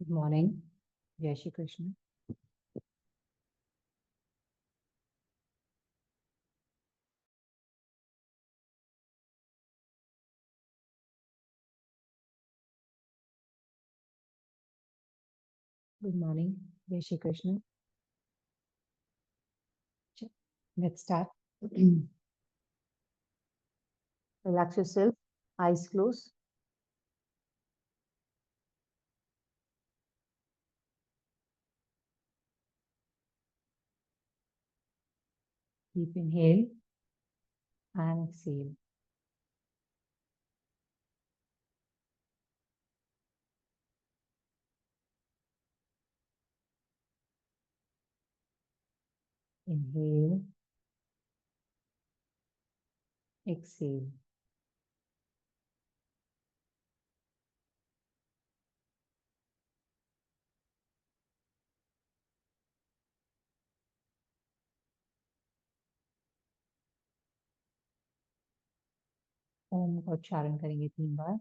Good morning. जय Shri Krishna. Good morning. जय Shri Krishna. Let's start. Relax yourself. Eyes closed. Deep inhale and exhale. Inhale, exhale. ओम का उच्चारण करेंगे 3 बार।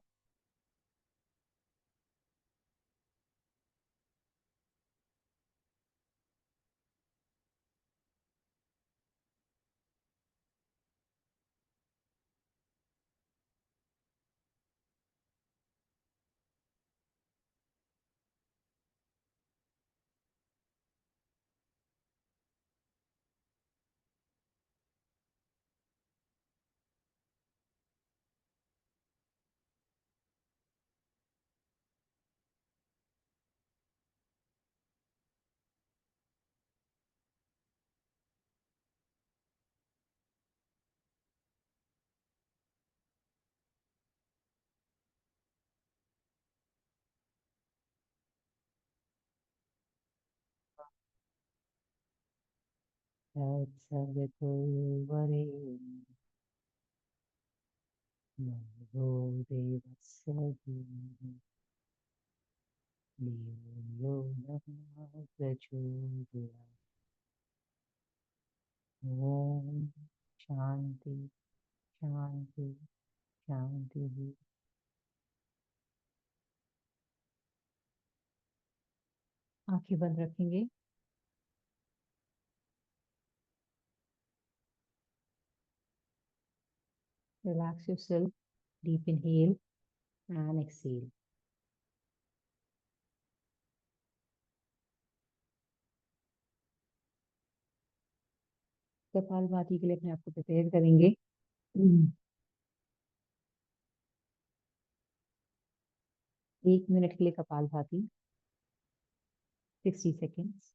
तत्सवितुर्वरेण्यं भर्गो देवस्य धीमहि धियो यो नः प्रचोदयात्। ओम शांति शांति शांति। आंखें बंद रखेंगे। Relax yourself. Deep inhale and exhale. Kapalbhati के लिए अपने आप को प्रिपेयर करेंगे। 1 मिनट के लिए kapalbhati, 60 seconds.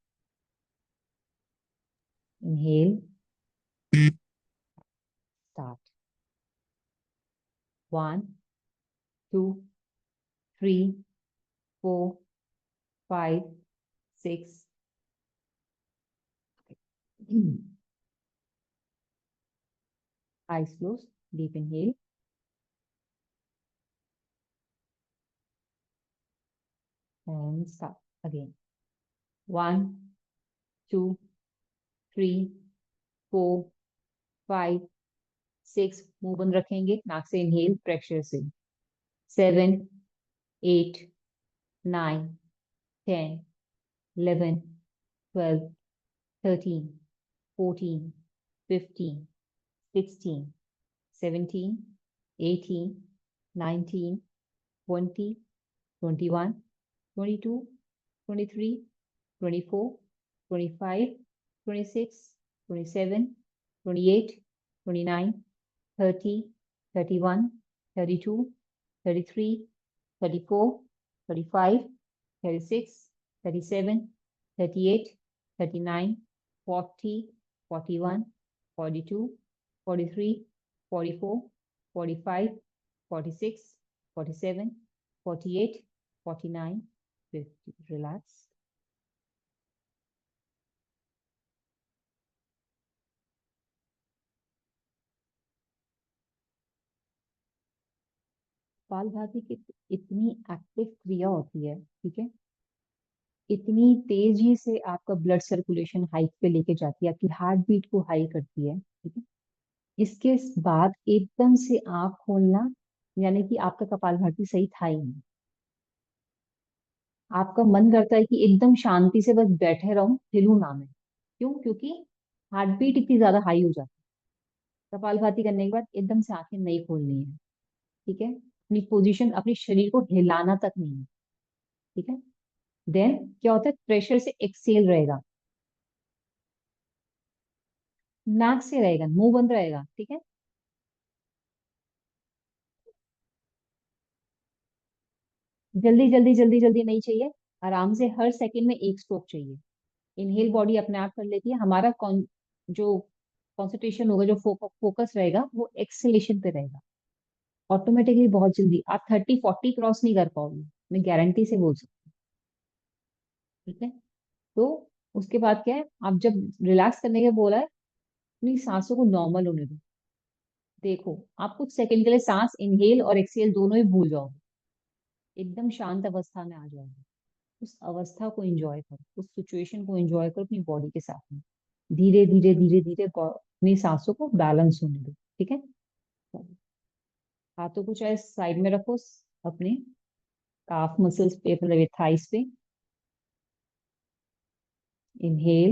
Inhale. Start. 1, 2, 3, 4, 5, 6. Eyes closed. Deep inhale. And start again. 1, 2, 3, 4, 5, 6. मुंह बंद रखेंगे। नाक से इनहेल, प्रेशर से। 7, 8, 9, 10, 11, 12, 13, 14, 15, 16, 17, 18, 19, 20, 21, 22, 23, 24, 25, 26, 27, 28, 29, 30, 31, 32, 33, 34, 35, 36, 37, 38, 39, 40, 41, 42, 43, 44, 45, 46, 47, 48, 49, 50. Relax. कपालभाति की इतनी एक्टिव क्रिया होती है, ठीक है, इतनी तेजी से आपका ब्लड सर्कुलेशन हाइट पे लेके जाती है, आपकी हार्ट बीट को हाई करती है, ठीक है। इसके बाद एकदम से आंख खोलना, यानी कि आपका कपालभाति सही था ही नहीं। आपका मन करता है कि एकदम शांति से बस बैठे रहूं, हिलूं ना मैं। क्यों? क्योंकि हार्ट बीट इतनी ज्यादा हाई हो जाती है। कपालभाति करने के बाद एकदम से आंखें नहीं खोलनी है। ठीक है, अपनी पोजीशन, अपने शरीर को हिलाना तक नहीं है। ठीक है। देन क्या होता है, प्रेशर से एक्सेल रहेगा, नाक से रहेगा, मुंह बंद रहेगा। ठीक है। जल्दी जल्दी जल्दी जल्दी नहीं चाहिए। आराम से हर सेकंड में एक स्ट्रोक चाहिए। इनहेल बॉडी अपने आप कर लेती है, हमारा जो कॉन्सेंट्रेशन होगा, जो फोकस रहेगा वो एक्सेलेशन पे रहेगा। ऑटोमेटिकली बहुत जल्दी आप 30-40 क्रॉस नहीं कर पाओगे, मैं गारंटी से बोल सकती हूँ। ठीक है। तो उसके बाद क्या है, आप जब रिलैक्स करने के बोला है, अपनी सांसों को नॉर्मल होने दो। देखो, आप कुछ सेकंड के लिए सांस इनहेल और एक्सहेल दोनों ही भूल जाओगे, एकदम शांत अवस्था में आ जाओगे। उस अवस्था को एंजॉय करो, उस सिचुएशन को एंजॉय करो अपनी बॉडी के साथ में। धीरे धीरे धीरे धीरे अपनी सांसों को बैलेंस होने दो। ठीक है। हाथों को चाहे साइड में रखो, अपने काफ मसल्स पे, मतलब थाइस पे। इनहेल,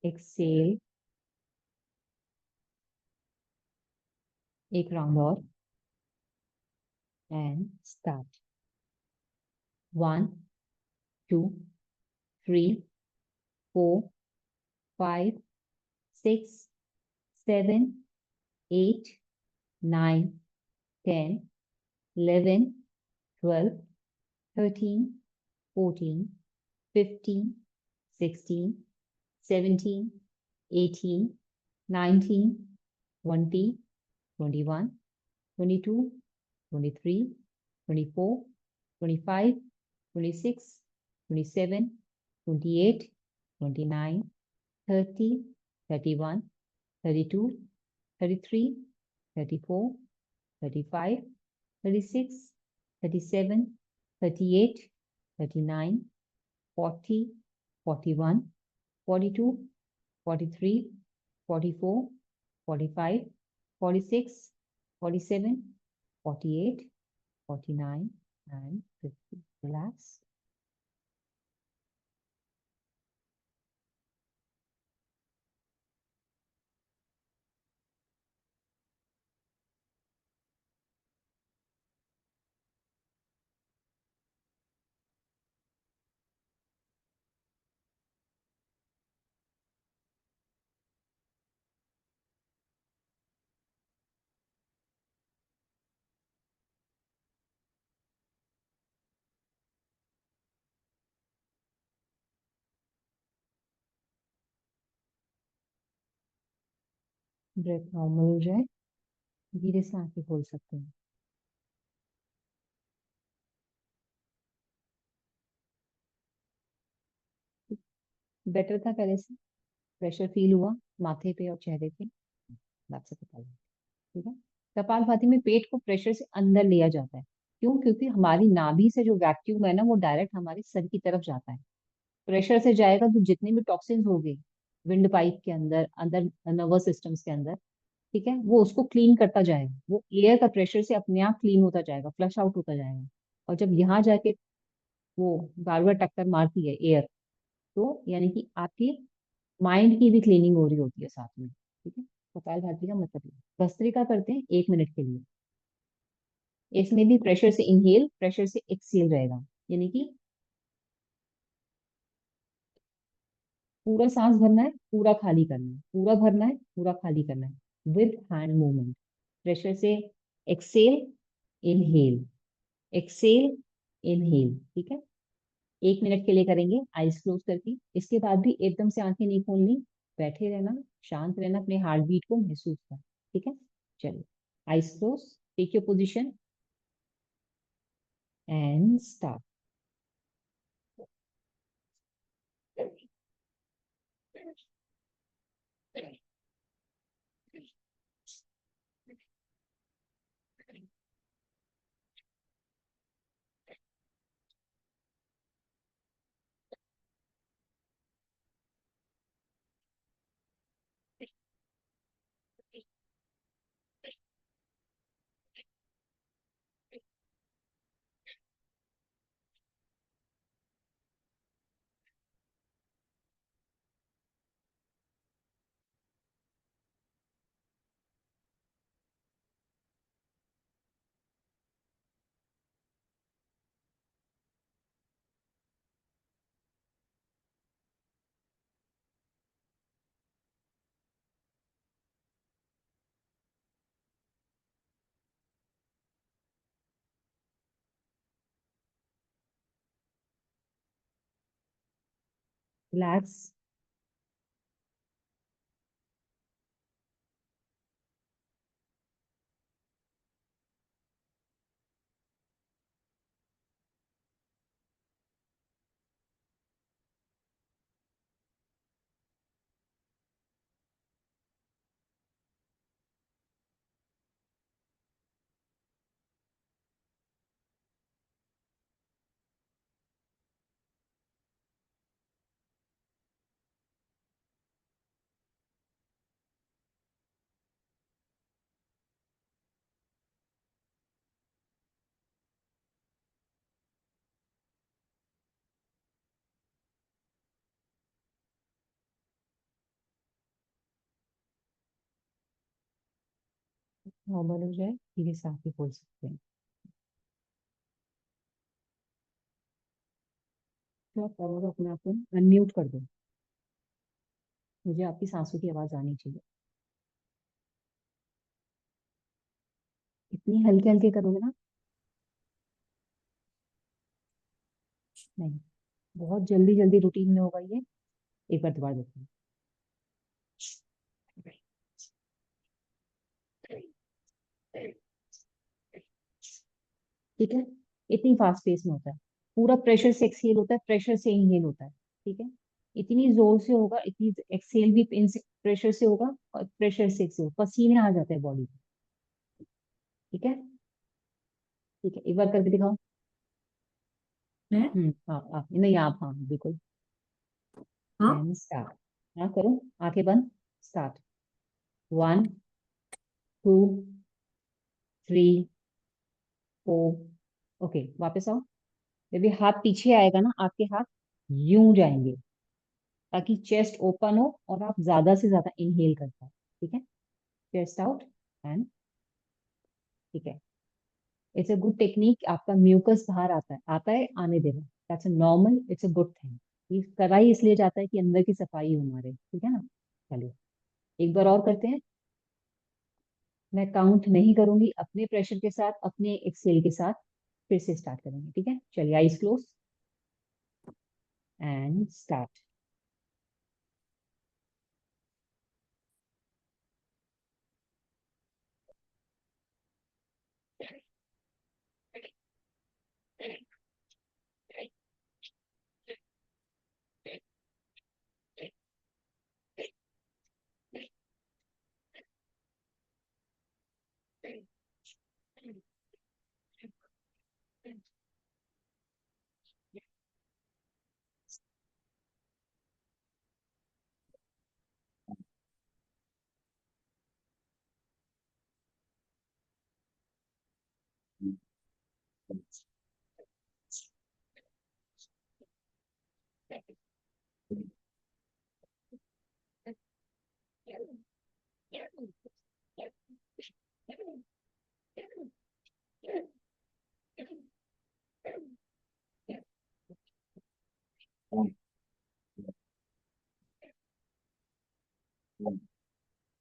एक्सेल, एक राउंड और, एंड स्टार्ट। 42, 43, 44, 45, 46, 47, 48, 49, 50। ब्रेथ नॉर्मल हो जाए, धीरे से आंखें खोल सकते हैं। बेटर था पहले से? प्रेशर फील हुआ माथे पे और चेहरे पे? बात से पता लगा। ठीक है। कपालभाति में पेट को प्रेशर से अंदर लिया जाता है। क्यों? क्योंकि हमारी नाभि से जो वैक्यूम है ना, वो डायरेक्ट हमारे सर की तरफ जाता है। प्रेशर से जाएगा तो जितने भी टॉक्सिन्स हो गए विंड पाइप के अंदर अंदर, नर्वस सिस्टम्स के अंदर, ठीक है, वो उसको क्लीन करता जाएगा। वो एयर का प्रेशर से अपने आप क्लीन होता जाएगा, फ्लश आउट होता जाएगा। और जब यहाँ जाके वो बार बार टक्कर मारती है एयर, तो यानी कि आपकी माइंड की भी क्लीनिंग हो रही होती है साथ में। ठीक है। कपालभाति का मतलब ये भस्त्रिका करते हैं 1 मिनट के लिए। इसमें भी प्रेशर से इनहेल, प्रेशर से एक्सेल रहेगा। यानी कि पूरा सांस भरना है, पूरा खाली करना है, पूरा भरना है, पूरा खाली करना है, विद हैंड मूवमेंट। प्रेशर से एक्सेल, इनहेल, एक्सेल, इनहेल। ठीक है। 1 मिनट के लिए करेंगे आइज क्लोज करके। इसके बाद भी एकदम से आंखें नहीं खोलनी, बैठे रहना, शांत रहना, अपने हार्ट बीट को महसूस करना। ठीक है। चलिए, eyes close, take your position and start. Relax. Normal हो जाए धीरे से आप ही बोल सकते हैं। तो आप और अपने आप को अनम्यूट कर दो। मुझे आपकी सांसों की आवाज आनी चाहिए। इतनी हल्के हल्के करोगे ना। नहीं, बहुत जल्दी जल्दी रूटीन में होगा ये। एक बार दोबारा देखो। ठीक है। इतनी फास्ट पेस में होता है। पूरा प्रेशर से एक्सहेल होता है, प्रेशर से इनहेल होता है। ठीक है। इतनी जोर से होगा, इतनी एक्सहेल भी प्रेशर से होगा और प्रेशर से एक्सहेल, पसीने आ जाते हैं बॉडी में। ठीक है। ठीक है, एक बार करके दिखाओ। है। आप नहीं, आप हाँ बिल्कुल। हाँ। And start. हाँ करो। आंखें बंद। स्टार्ट। 1, 2, 3, 4। ओके, वापस आओ। जब ये हाथ पीछे आएगा ना, आपके हाथ यूं जाएंगे, ताकि चेस्ट ओपन हो और आप ज्यादा से ज्यादा इनहेल कर पाए। ठीक है। Chest out. एंड। ठीक है। It's a good technique. आपका म्यूकस बाहर आता है, आने देना। That's a normal, it's a good thing. ये करा ही इसलिए जाता है कि अंदर की सफाई हो हमारे। ठीक है ना। चलिए, एक बार और करते हैं। मैं काउंट नहीं करूंगी, अपने प्रेशर के साथ, अपने एक्सेल के साथ फिर से स्टार्ट करेंगे। ठीक है, चलिए, eyes close and start.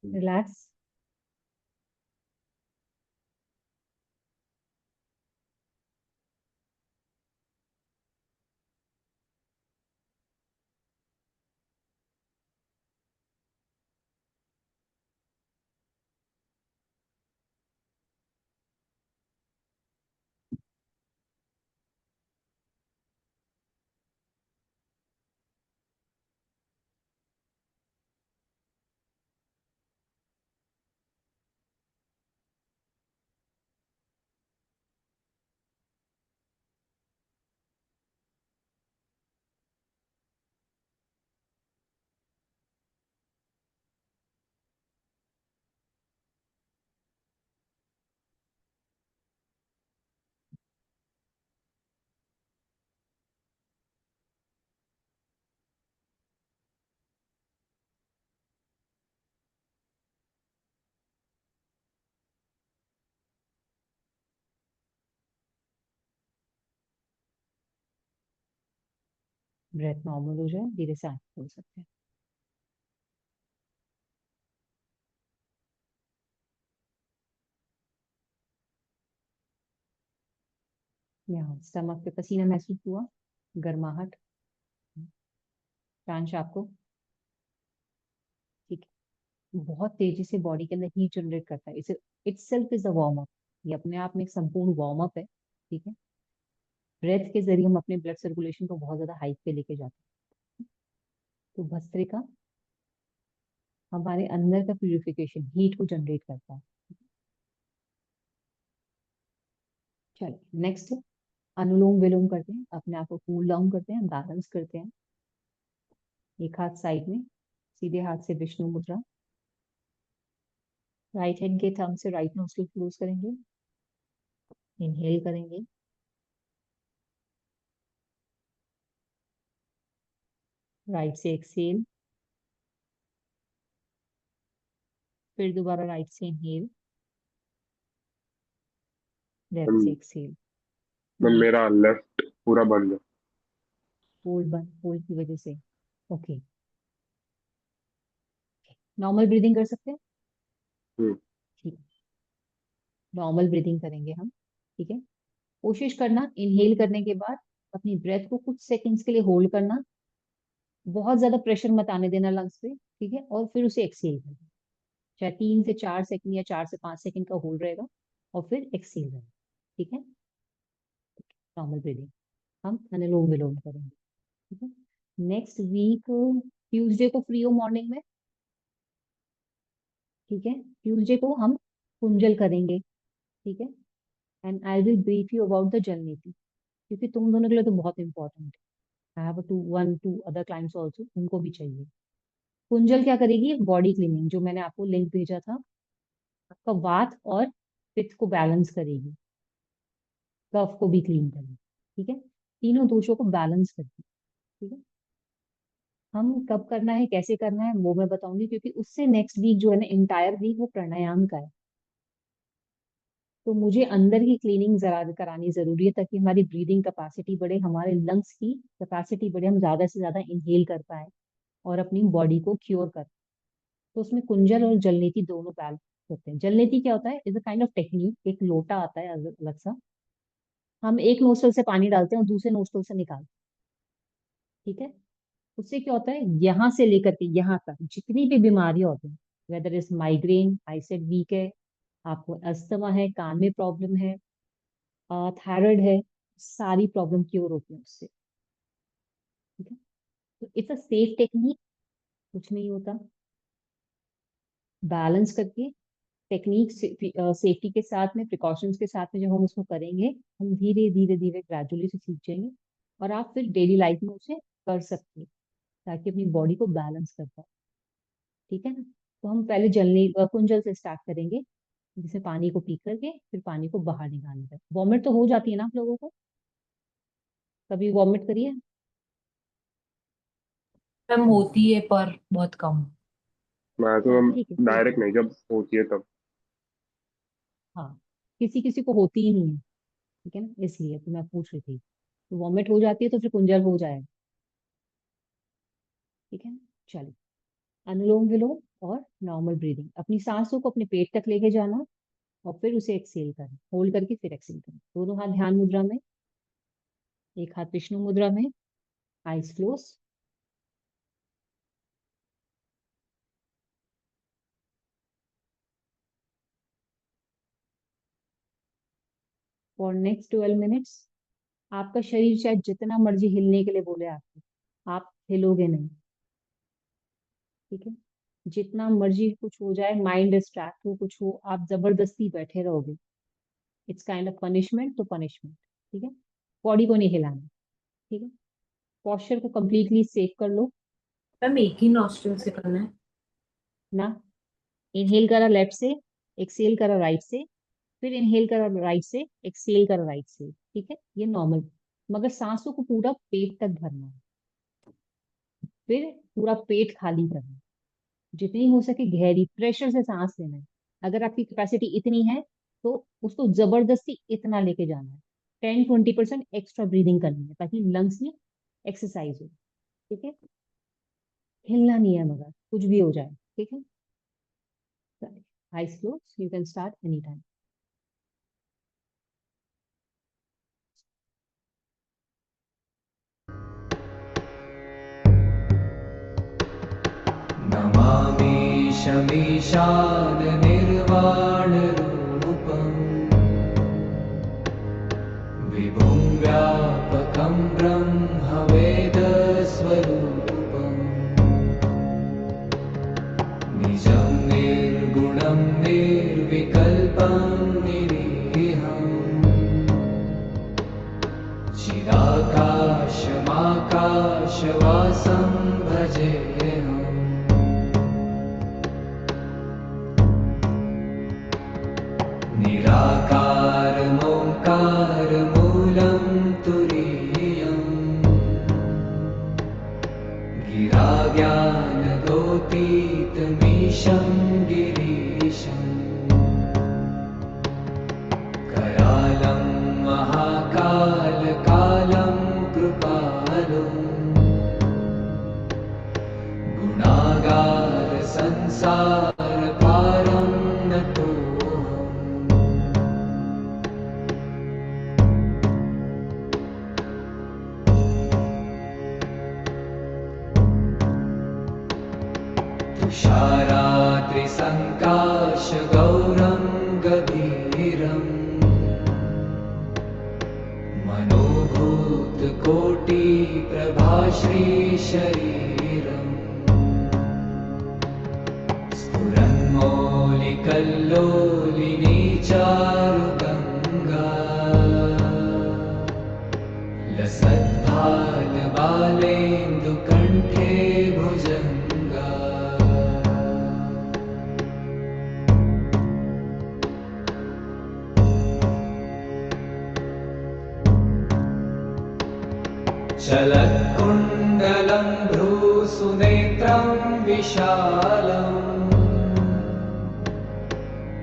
Relax. Breathe normal हो जाए धीरे से आंखें खोल सकते हैं। यहाँ स्टमक पे पसीना महसूस हुआ, गर्माहट। प्रांश आपको? ठीक है, बहुत तेजी से बॉडी के अंदर हीट जनरेट करता है, इसे itself is a warm up. ये अपने आप में एक संपूर्ण वार्म अप है। ठीक है, ब्रेथ के जरिए हम अपने ब्लड सर्कुलेशन को बहुत ज्यादा हाइट पे लेके जाते हैं। तो भस्त्रिका हमारे अंदर का प्यूरिफिकेशन, हीट को जनरेट करता है। चलिए नेक्स्ट, अनुलोम विलोम करते हैं, अपने आप को कूल डाउन करते हैं, बैलेंस करते हैं। एक हाथ साइड में, सीधे हाथ से विष्णु मुद्रा। राइट हैंड के थंब से राइट नोस्ट्रिल क्लोज करेंगे, इनहेल करेंगे, राइट से एक्सेल, फिर दोबारा राइट से इनहेल, लेफ्ट से मैम एक्सेल। मैम, बोलिए। मेरा लेफ्ट पूरा बंद है। होल्ड बंद, होल्ड की वजह से। ओके, नॉर्मल ब्रीदिंग कर सकते हैं? हम्म। ठीक, नॉर्मल ब्रीदिंग करेंगे हम। ठीक है, कोशिश करना इनहेल करने के बाद अपनी ब्रेथ को कुछ सेकंड्स के लिए होल्ड करना, बहुत ज्यादा प्रेशर मत आने देना लंग्स पे। ठीक है, और फिर उसे एक्सेल करना, चाहे 3 से 4 सेकंड या 4 से 5 सेकंड का होल्ड रहेगा, और फिर एक्सेल रहेगा। ठीक है, नॉर्मल ब्रीदिंग हम अनुलोम विलोम करेंगे। ठीक है, नेक्स्ट वीक ट्यूसडे को फ्री हो मॉर्निंग में? ठीक है, ट्यूसडे को हम कुंजल करेंगे। ठीक है, and I will brief you about the जल नीति, क्योंकि तुम दोनों के लिए तो बहुत इंपॉर्टेंट है। I have to one two other clients also, उनको भी चाहिए। कुंजल क्या करेगी? एक बॉडी क्लीनिंग, जो मैंने आपको लिंक भेजा था, आपका वात और पित्त को बैलेंस करेगी, कफ को भी क्लीन करेगी। ठीक है, तीनों दोषों को बैलेंस करती है। ठीक है, हम कब करना है, कैसे करना है, वो मैं बताऊंगी, क्योंकि उससे नेक्स्ट वीक जो है ना, इंटायर वीक वो प्राणायाम का है। तो मुझे अंदर की क्लीनिंग जरा करानी जरूरी है, ताकि हमारी ब्रीदिंग कैपेसिटी बढ़े, हमारे लंग्स की कैपेसिटी बढ़े, हम ज्यादा से ज्यादा इनहेल कर पाए और अपनी बॉडी को क्योर कर। तो उसमें कुंजल और जलनीति दोनों बैलेंस होते हैं। जलनीति क्या होता है? Is a kind of technique, एक लोटा आता है अलग अलग सा, हम एक नोस्टल से पानी डालते हैं और दूसरे नोस्टल से निकालते हैं। ठीक है, उससे क्या होता है, यहाँ से लेकर के यहाँ तक जितनी भी बीमारियां होती हैं, वेदर इज माइग्रेन, आईसेट वीक है, आपको अस्थमा है, कान में प्रॉब्लम है, थायराइड है, सारी प्रॉब्लम क्योर होती है उससे। ठीक है, तो इट्स अ सेफ टेक्निक, कुछ नहीं होता। बैलेंस करके टेक्निक, सेफ्टी के साथ में, प्रिकॉशंस के साथ में जब हम उसको करेंगे, हम धीरे धीरे धीरे ग्रेजुअली से सीख जाएंगे, और आप फिर डेली लाइफ में उसे कर सकते हैं, ताकि अपनी बॉडी को बैलेंस कर पाए। ठीक है ना, तो हम पहले जलने कुंजल से स्टार्ट करेंगे, जिसे पानी को पी करके फिर पानी को बाहर निकालने का। वॉमिट तो हो जाती है ना आप लोगों को? कभी वॉमिट करिए? मैम होती है पर बहुत कम। मैं तो हाँ मैम ठीक है, कोई डायरेक्ट नहीं। नहीं, जब होती है तब। हाँ, किसी किसी को होती ही नहीं है। ठीक है ना, इसलिए तो मैं पूछ रही थी। तो वॉमिट हो जाती है तो फिर कुंजल हो जाएगा। ठीक है ना, चलिए, अनुलोम विलोम और नॉर्मल ब्रीदिंग, अपनी सांसों को अपने पेट तक लेके जाना, और फिर उसे एक्सेल करना, होल्ड करके फिर एक्सेल करना। दोनों हाथ ध्यान मुद्रा में, एक हाथ विष्णु मुद्रा में, eyes close. For next 12 minutes आपका शरीर चाहे जितना मर्जी हिलने के लिए बोले आपको, आप हिलोगे नहीं। ठीक है, जितना मर्जी कुछ हो जाए, माइंड डिस्ट्रैक्ट हो, कुछ हो, आप जबरदस्ती बैठे रहोगे। इट्स काइंड ऑफ पनिशमेंट, तो पनिशमेंट। ठीक है, बॉडी को नहीं हिलाना। ठीक है, पॉस्चर को कंप्लीटली सेफ कर लो मैम एक ही नॉस्ट्रल से करना है? ना। इनहेल करा लेफ्ट से, एक्सेल करा राइट से, फिर इनहेल करा राइट से, एक्सेल करा राइट से। ठीक है, ये नॉर्मल, मगर सांसों को पूरा पेट तक भरना है, फिर पूरा पेट खाली करना है, जितनी हो सके गहरी प्रेशर से सांस लेना है। अगर आपकी कैपेसिटी इतनी है, तो उसको जबरदस्ती इतना लेके जाना है, 10-20% एक्स्ट्रा ब्रीदिंग करनी है, ताकि लंग्स में एक्सरसाइज हो। ठीक है, हिलना नहीं है मगर, कुछ भी हो जाए। ठीक है, eyes close, you can start any time. ईशमीशान निर्वाणरूपम् विभुं व्यापकं ब्रह्मवेदस्वरूपम् निजं निर्गुणं निर्विकल्पं निरीहम् चिदाकाशमाकाशवासं भजेऽहम् निराकारमोङ्कारमूलं तुरीयम् गिराज्ञानगोतीतमीशं गिरीशम् करालं महाकालकालं कृपालुम् गुणागार संसारपारं नतोऽहम् तुषारात्रिसङ्काशगौरं गभीरम् मनोभूतकोटिप्रभाश्रीशरीरम् स्फुरन्मौलिकल्लोलिनी चारुगङ्गा लसद्भालबालेन्दुकण्ठे भुजङ्गा चलत्कुण्डलं भ्रूसुनेत्रं विशालम्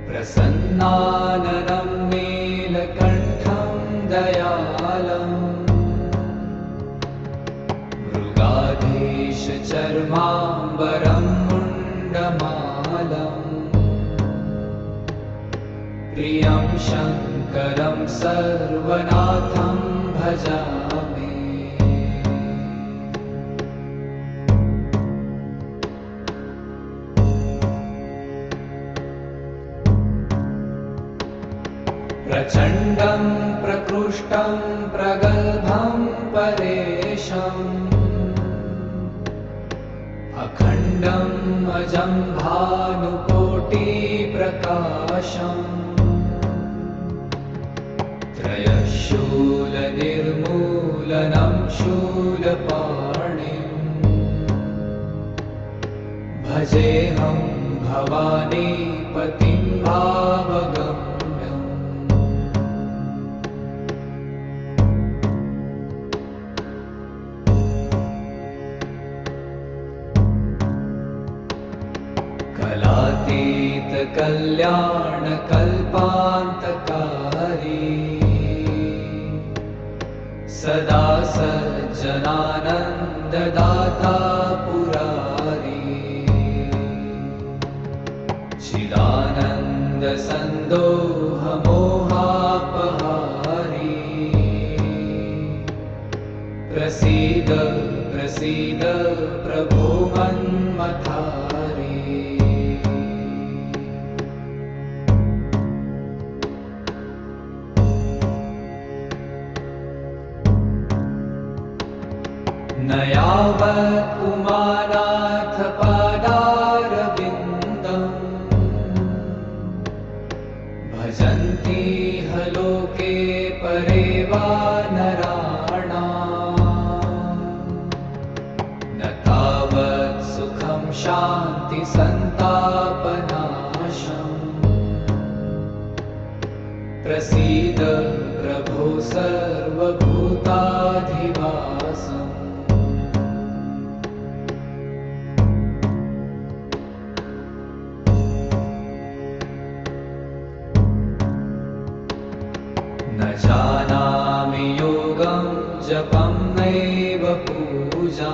प्रसन्नाननं नीलकण्ठं दयालम् मृगाधीशचर्माम्बरं मुण्डमालम् प्रियं शङ्करं सर्वनाथं भजामि प्रचण्डं प्रकृष्टं प्रगल्भं परेशम् अखण्डम् अजं भानुकोटिप्रकाशम् त्रयशूलनिर्मूलनं शूलपाणिम् भजेऽहं भवानीपतिं भावगम्यम् कलातीतकल्याणकल्पान्तकारी सदा सज्जनानन्ददाता पुरारी चिदानन्दसन्दोहमोहापहारी प्रसीद प्रसीद प्रभो मन्मथारी न यावत् उमानाथ पादारविन्दम् भजन्ति ह लोके परे वा नराणाम् न तावत् सुखं शान्तिसन्तापनाशम् प्रसीद प्रभो सर्वभूताधिवासम् न जानामि योगं जपं नैव पूजा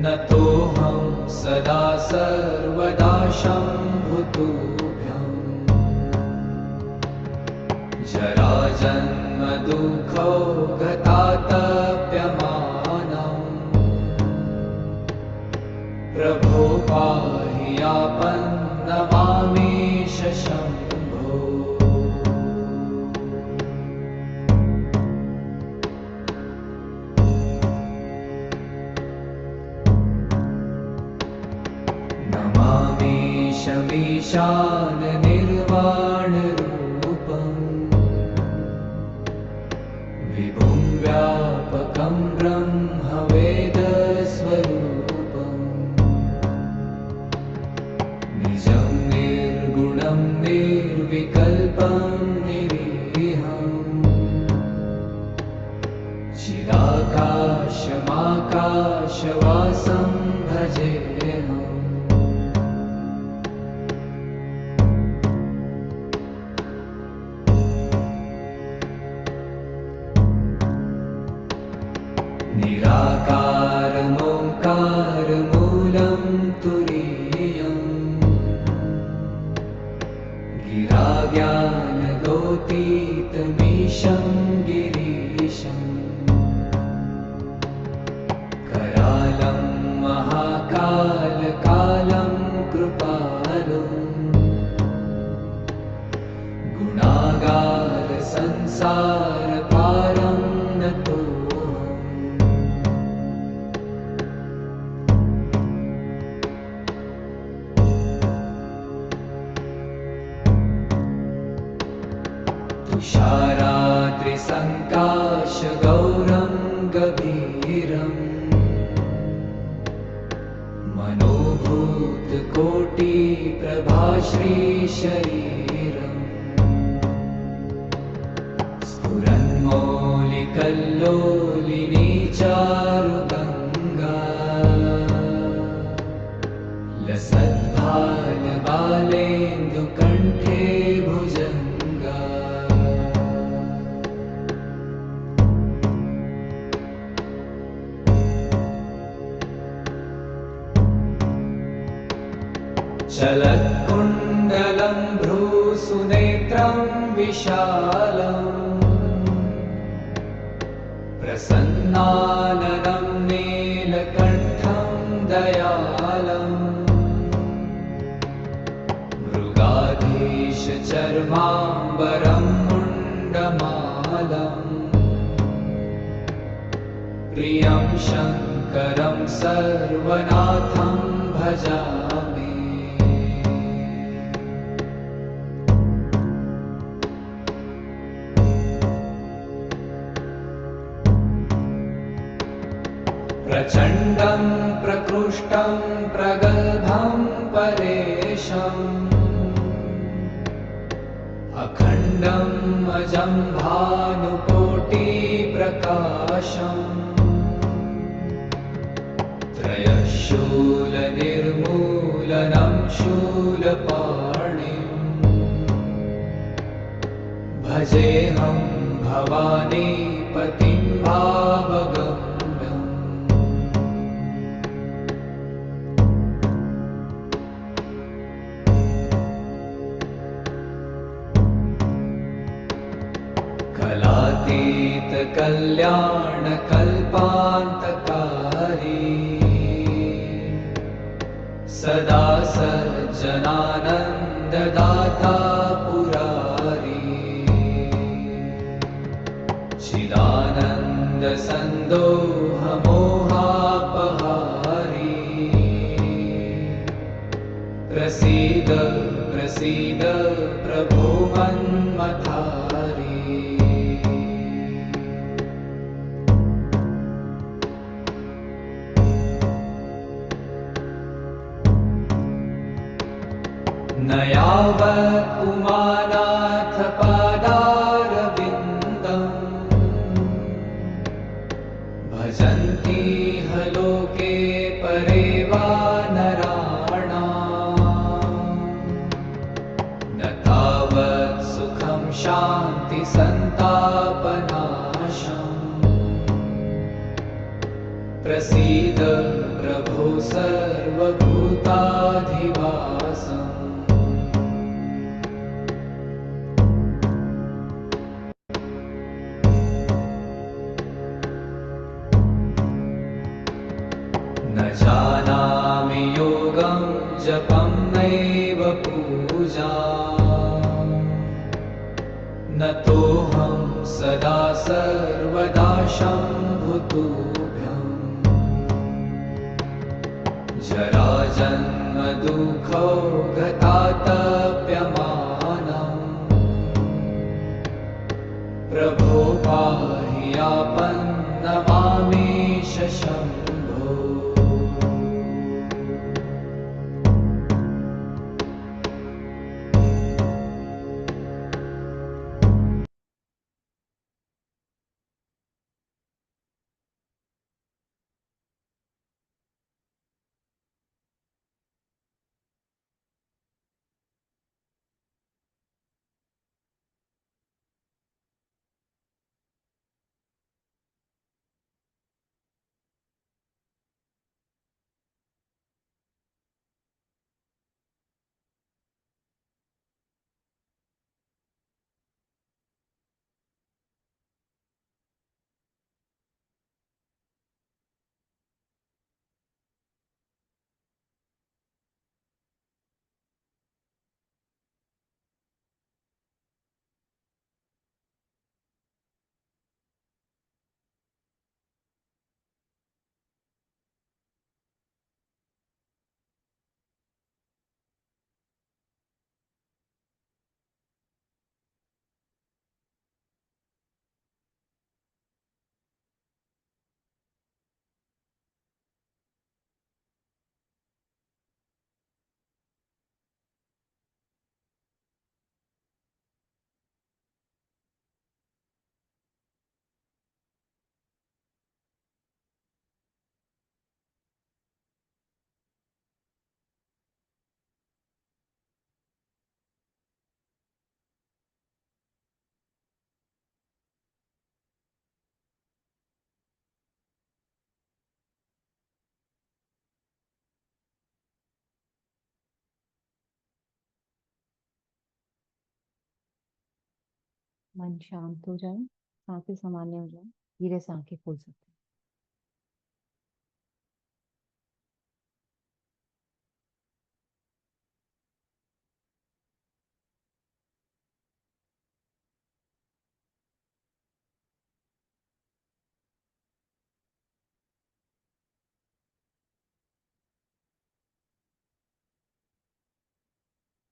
न तोऽहं सदा सर्वदा शम्भुतुभ्यम् जराजन्म दुःखौ गतातप्यमानम् प्रभो पाहि आपन्नमामीश शम्भो। नमामीशमीशान निर्वाणरूपम् विभुं व्यापकं ब्रह्मवेदस्वरूपम् निजं निर्गुणं निर्विकल्पं निरीहम् चिदाकाशमाकाशवासं भजेऽहम्। निराकारमोङ्कारमूलं तुरीयम् गिराज्ञानगोतीतमीशं गिरीशम् करालं महाकालकालं कृपालुम् गुणागारसंसारपारं नतोऽहम्। तुषाराद्रिसङ्काशगौरं गभीरम् मनोभूतकोटिप्रभाश्रीशरीरम् स्फुरन्मौलिकल्लोलिनी चारुगङ्गा लसद्भालबालेन्दुकण्ठे भुजङ्गा। चलत्कुण्डलं भ्रूसुनेत्रं विशालम् प्रसन्नाननं नीलकण्ठं दयालम् मृगाधीशचर्माम्बरं मुण्डमालम् प्रियं शङ्करं सर्वनाथं भजामि। प्रचण्डं प्रकृष्टं प्रगल्भं परेशम् अखण्डम् अजं भानुकोटिप्रकाशम् त्रयशूलनिर्मूलनं शूलपाणिम् भजेऽहं भवानीपतिं भावगम्यम्। कलातीतकल्याणकल्पान्तकारी सदा सज्जनानन्ददाता पुरारी चिदानन्दसन्दोहमोहापहारी प्रसीद प्रसीद प्रभो मन्मथारी। न यावत् उमानाथ पादारविन्दम् भजन्ति ह लोके परे वा नराणाम् न तावत् सुखं शान्तिसन्तापनाशम् प्रसीद प्रभो सर्वभूताधिवासम्। न जानामि जपं नैव पूजा न तोऽहं सदा सर्वदा शम्भुतुभ्यम् जराजन्म दुःखो गतातप्यमानम् प्रभो पाहि आपन्नमामेश शम्भो। मन शांत हो जाए, सांसें सामान्य हो जाए, धीरे से आंखें खोल सकते हैं।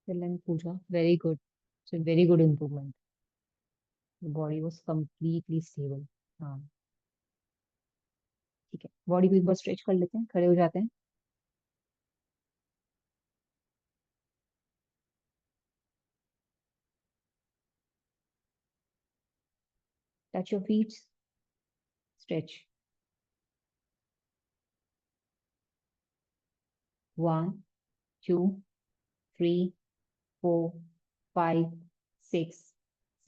Excellent, Pooja. Very good. So very good improvement. The body was completely stable. हाँ, ठीक है। बॉडी को एक बार स्ट्रेच कर लेते हैं, खड़े हो जाते हैं। Touch your feet, stretch. 1 2 3 4 5 6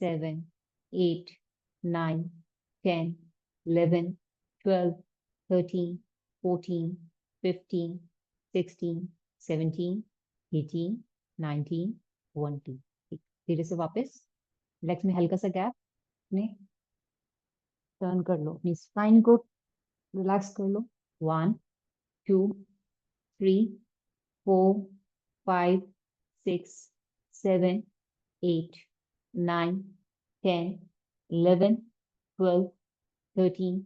7 8 9 10 11 12 13 14 15 16 17 18 19 20। ठीक, धीरे से वापस लेग्स में हल्का सा गैप में टर्न कर लो, अपनी स्पाइन को रिलैक्स कर लो। 1 2 3 4 5 6 7 8 9 10 11 12 13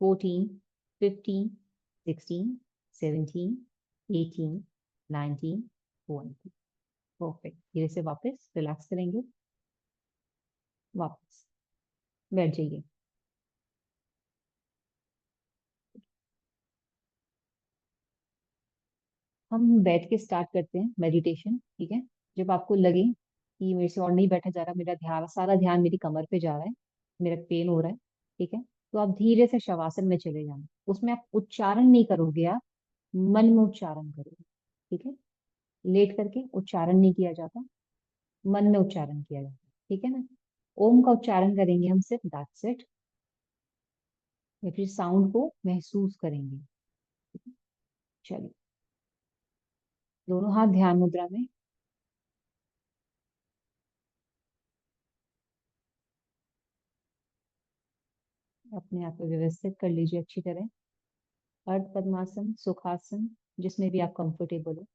14 15 16 17 18 19 20। परफेक्ट, धीरे से वापस रिलैक्स करेंगे, वापस बैठ जाइए। हम बैठ के स्टार्ट करते हैं मेडिटेशन, ठीक है। जब आपको लगे कि मेरे से और नहीं बैठा जा रहा, मेरा ध्यान, सारा ध्यान मेरी कमर पे जा रहा है, मेरा पेन हो रहा है, ठीक है, तो आप धीरे से शवासन में चले जाना। उसमें आप उच्चारण नहीं करोगे, आप मन में उच्चारण करोगे, ठीक है। लेट करके उच्चारण नहीं किया जाता, मन में उच्चारण किया जाता है, ठीक है ना। ओम का उच्चारण करेंगे हम, सिर्फ दैट्स इट, या फिर साउंड को महसूस करेंगे। चलिए, दोनों हाथ ध्यान मुद्रा में। अपने आप को व्यवस्थित कर लीजिए अच्छी तरह। अर्ध पद्मासन, सुखासन, जिसमें भी आप कंफर्टेबल हो।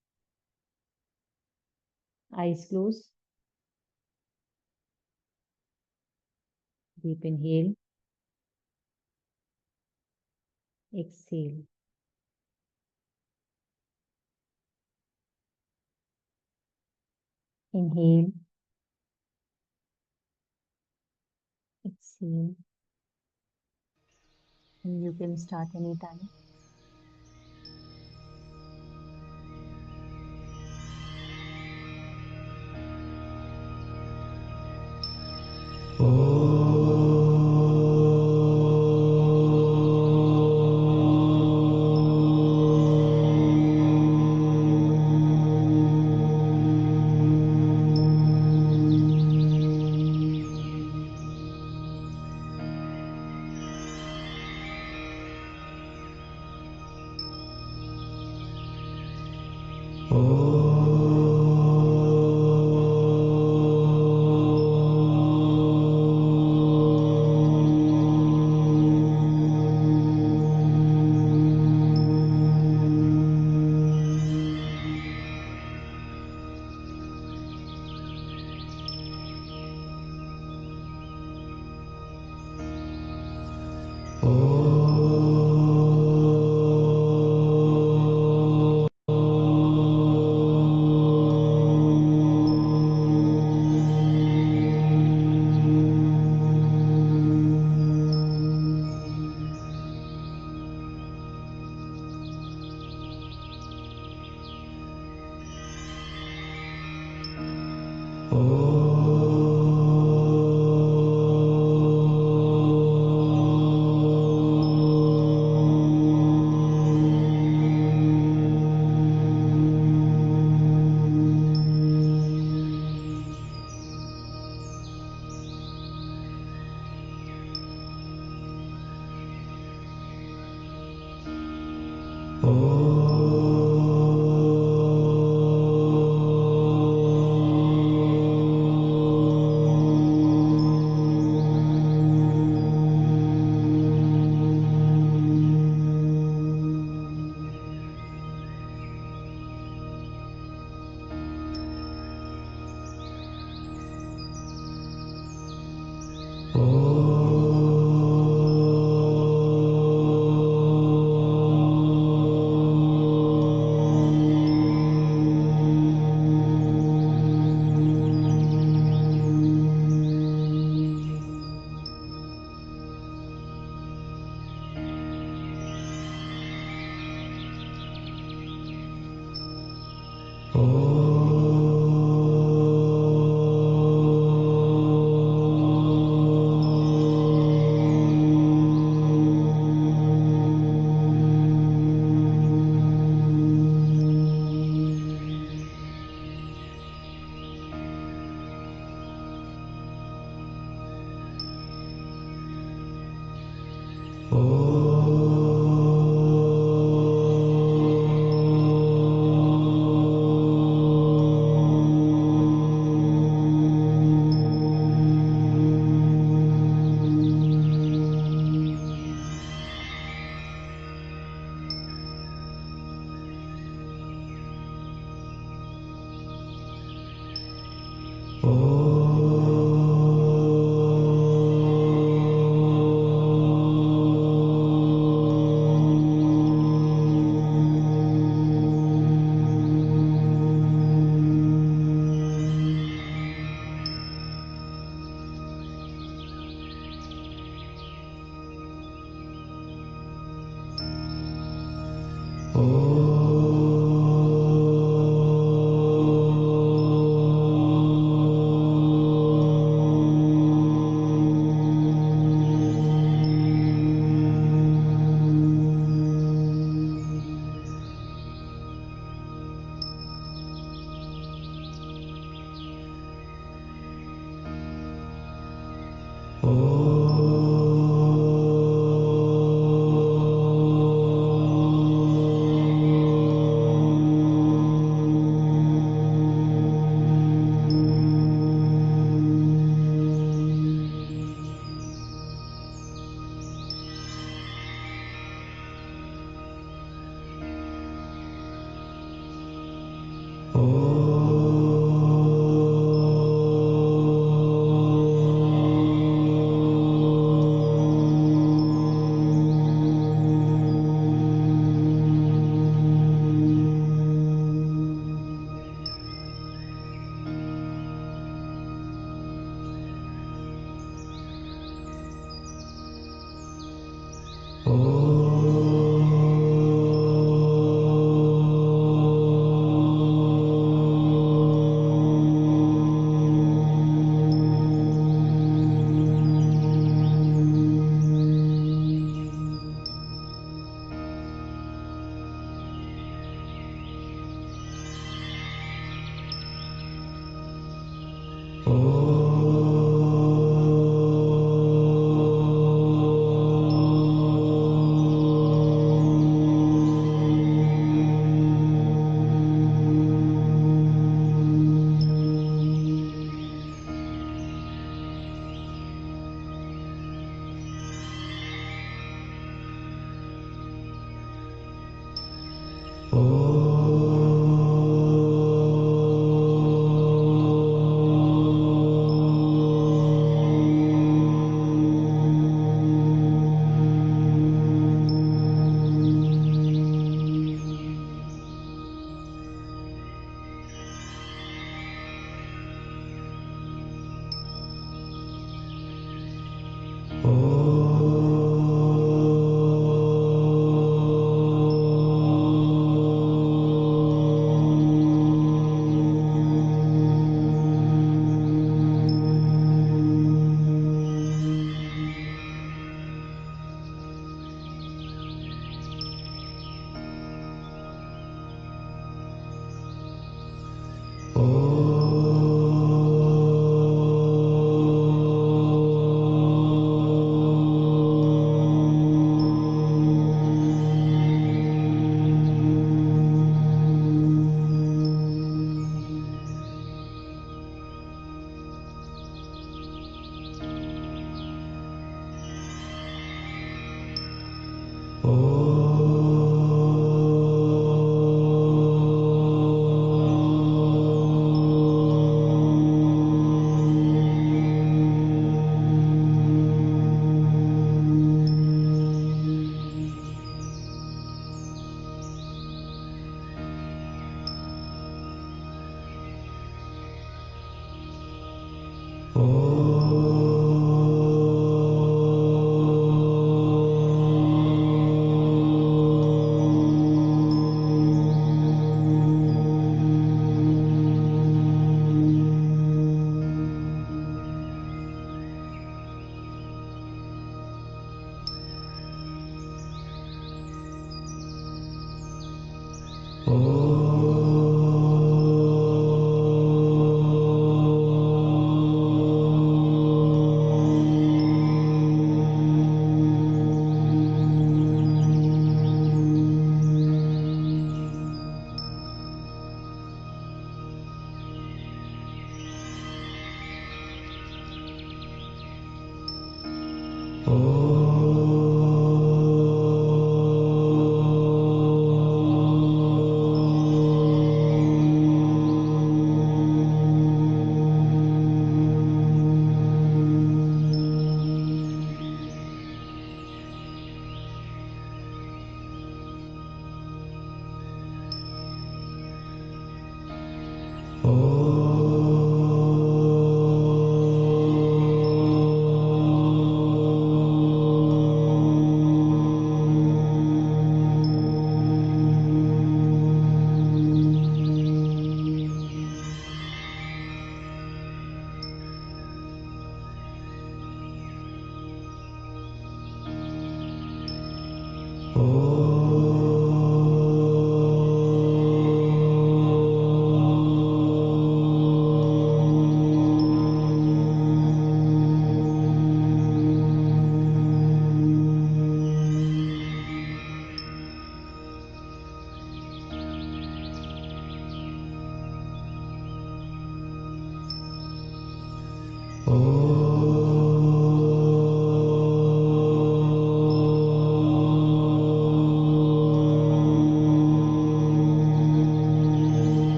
Eyes closed. Deep inhale. Exhale. Inhale. Exhale. And you can start anytime.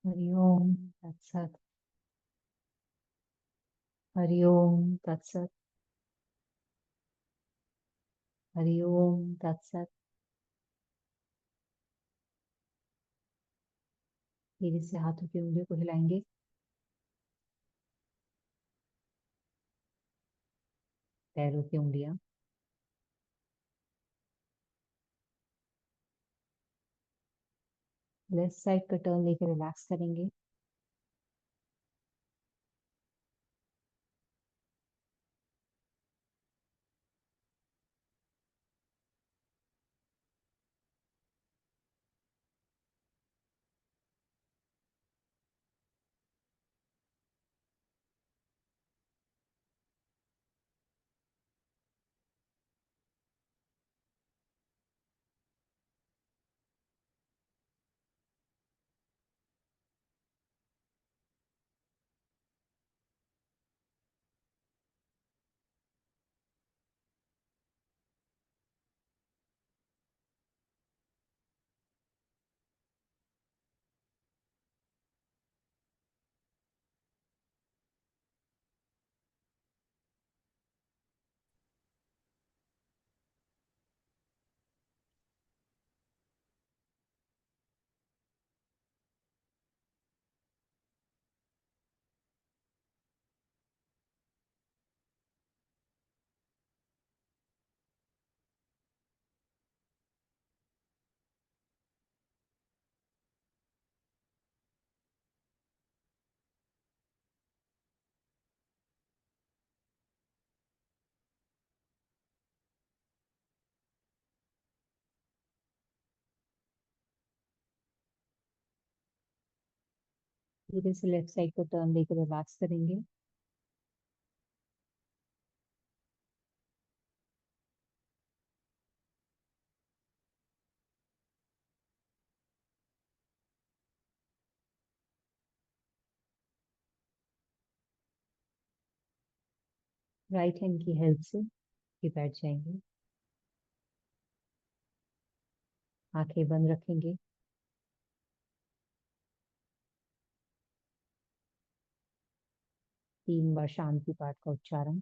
Hariom तत्सत। हरिओम तत्सत। हरिओम तत्सत। धीरे से हाथों की उंगलियों को हिलाएंगे। पैरों की उंगलियां। लेफ्ट साइड का टर्न लेकर रिलैक्स करेंगे। धीरे से लेफ्ट साइड का टर्न लेकर रिलैक्स करेंगे। राइट हैंड की हेल्प से ये बैठ जाएंगे। आंखें बंद रखेंगे। 3 बार शांति पाठ का उच्चारण।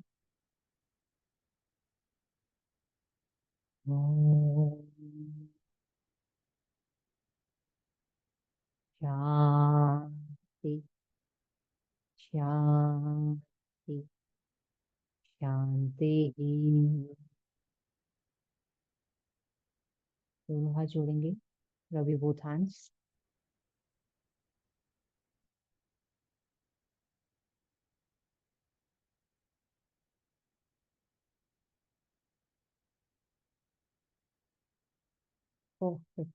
ओम शांति। शांति। शांति। दोनों हाथ जोड़ेंगे। रब बोथ हैंड्स। परफेक्ट।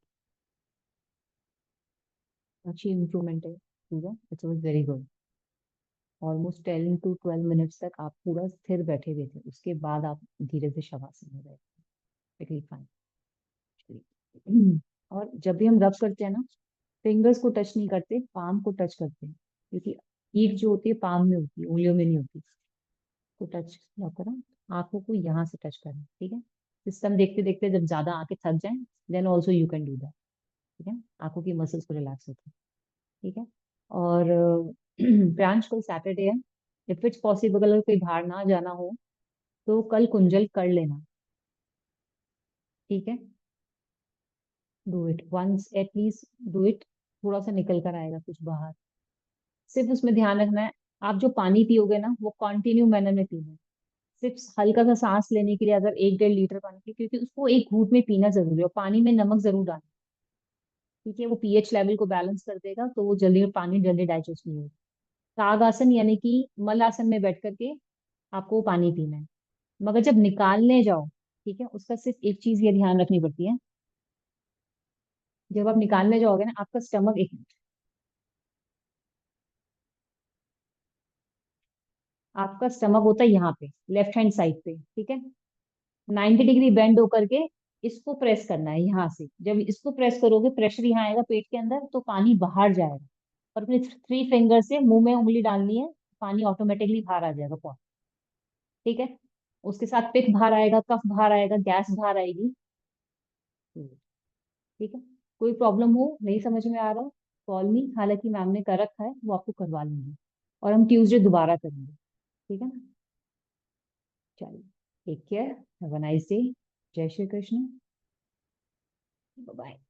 अच्छी इम्प्रूवमेंट है। ठीक है, it's very good. Almost 10 to 12 minutes तक आप पूरा स्थिर बैठे हुए थे, उसके बाद आप धीरे से शवासन में गए। फाइन। और जब भी हम रब करते हैं ना, फिंगर्स को टच नहीं करते, पाम को टच करते हैं, क्योंकि हीट जो होती है पाम में होती है, उंगलियों में नहीं होती। तो टच क्या करो, आंखों को यहाँ से टच करें। ठीक है, सिस्टम देखते देखते जब ज्यादा आंखें थक जाएं, then also you can do that. ठीक है, आंखों की मसल्स को रिलैक्स होता है। ठीक है। और ब्रांच कल सैटरडे है। इफ इट्स पॉसिबल, अगर कोई बाहर ना जाना हो तो कल कुंजल कर लेना। ठीक है, do it once at least. Do it. थोड़ा सा निकल कर आएगा कुछ बाहर। सिर्फ उसमें ध्यान रखना है, आप जो पानी पियोगे ना वो कंटिन्यू मैनर में पीना है। सिर्फ हल्का सा सांस लेने के लिए अगर 1-1.5 लीटर पानी पी, क्योंकि उसको एक घूंट में पीना जरूरी है, और पानी में नमक जरूर डालना। ठीक है, वो पीएच लेवल को बैलेंस कर देगा, तो वो जल्दी पानी जल्दी डाइजेस्ट नहीं होगा। ताग आसन यानी कि मल आसन में बैठ करके आपको वो पानी पीना है। मगर जब निकालने जाओ, ठीक है, उसका सिर्फ एक चीज ये ध्यान रखनी पड़ती है। जब आप निकालने जाओगे ना, आपका स्टमक एक, आपका स्टमक होता है यहाँ पे लेफ्ट हैंड साइड पे। ठीक है, 90 डिग्री बेंड होकर के इसको प्रेस करना है यहाँ से। जब इसको प्रेस करोगे, प्रेशर यहाँ आएगा पेट के अंदर, तो पानी बाहर जाएगा। और अपने 3 फिंगर से मुंह में उंगली डालनी है, पानी ऑटोमेटिकली बाहर आ जाएगा बहुत। ठीक है, उसके साथ पित्त बाहर आएगा, कफ बाहर आएगा, गैस बाहर आएगी। ठीक है, कोई प्रॉब्लम हो नहीं समझ में आ रहा हो कॉल मी, हालांकि मैम ने कर रखा है, वो आपको करवा लेंगे और हम ट्यूसडे दोबारा करेंगे, ठीक है ना? चलिए, take care, have a nice day, जय श्री कृष्ण, बाय बाय।